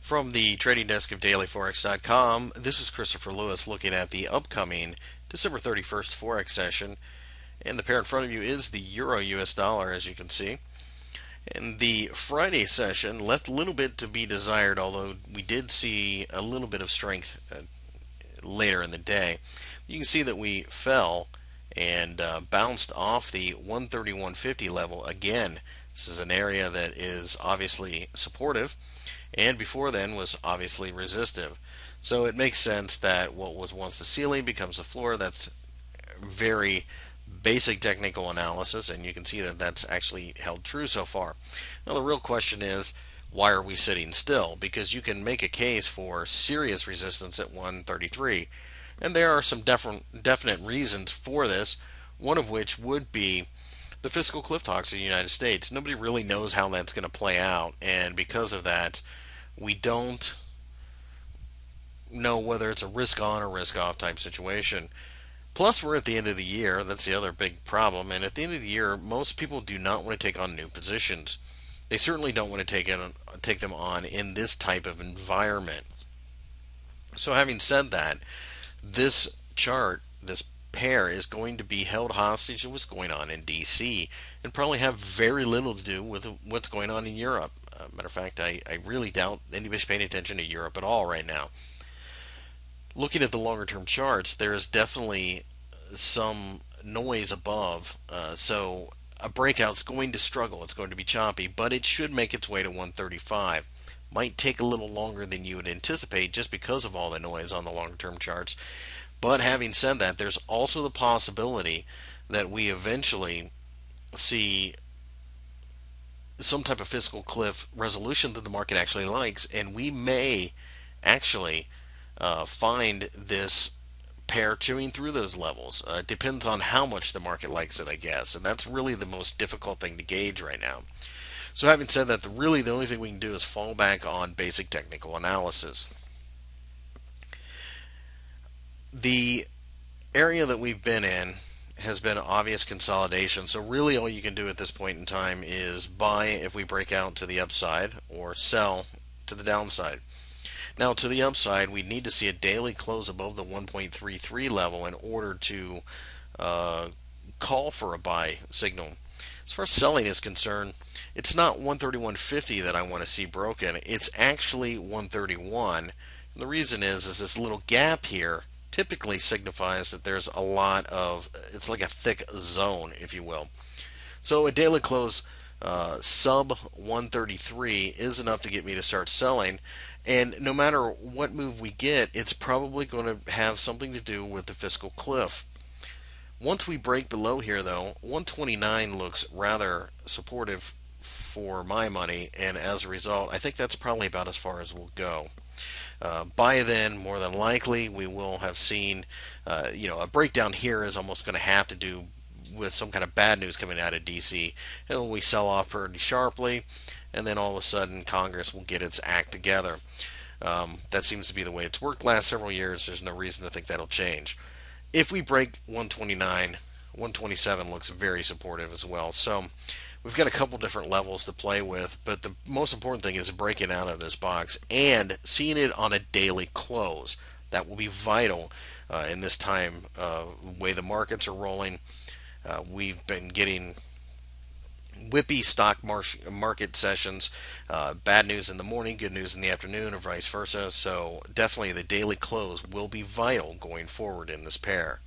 From the trading desk of dailyforex.com, this is Christopher Lewis looking at the upcoming December 31st Forex session. And the pair in front of you is the Euro US dollar, as you can see. And the Friday session left a little bit to be desired, although we did see a little bit of strength later in the day. You can see that we fell and bounced off the 131.50 level again. This is an area that is obviously supportive, and before then was obviously resistive. So it makes sense that what was once the ceiling becomes the floor. That's very basic technical analysis, and you can see that that's actually held true so far. Now the real question is, why are we sitting still? Because you can make a case for serious resistance at 133, and there are some definite reasons for this, one of which would be the fiscal cliff talks in the United States. Nobody really knows how that's going to play out, and because of that, we don't know whether it's a risk on or risk off type situation. Plus, we're at the end of the year. That's the other big problem. And at the end of the year, most people do not want to take on new positions. They certainly don't want to take them on in this type of environment. So having said that, this chart, this pair, is going to be held hostage to what's going on in DC and probably have very little to do with what's going on in Europe. Matter of fact, I really doubt anybody's paying attention to Europe at all right now. Looking at the longer term charts, there is definitely some noise above. So a breakout's going to struggle. It's going to be choppy, but it should make its way to 135. Might take a little longer than you would anticipate just because of all the noise on the longer term charts. But having said that, there's also the possibility that we eventually see some type of fiscal cliff resolution that the market actually likes, and we may actually find this pair chewing through those levels. It depends on how much the market likes it, I guess, and that's really the most difficult thing to gauge right now. So having said that, really the only thing we can do is fall back on basic technical analysis. The area that we've been in has been obvious consolidation, so really all you can do at this point in time is buy if we break out to the upside or sell to the downside. Now to the upside, we need to see a daily close above the 1.33 level in order to call for a buy signal. As far as selling is concerned, it's not 131.50 that I want to see broken. It's actually 131. And the reason is this little gap here typically signifies that there's a lot of, it's like a thick zone, if you will. So a daily close sub 133 is enough to get me to start selling. And no matter what move we get, it's probably going to have something to do with the fiscal cliff. Once we break below here, though, 129 looks rather supportive for my money, and as a result, I think that's probably about as far as we'll go. By then, more than likely, we will have seen, a breakdown here is almost going to have to do with some kind of bad news coming out of DC, and we sell off pretty sharply, and then all of a sudden Congress will get its act together. That seems to be the way it's worked last several years. There's no reason to think that'll change. If we break 129, 127 looks very supportive as well. So we've got a couple different levels to play with, but the most important thing is breaking out of this box and seeing it on a daily close. That will be vital in this time, the way the markets are rolling. We've been getting whippy stock market sessions, bad news in the morning, good news in the afternoon, or vice versa. So definitely the daily close will be vital going forward in this pair.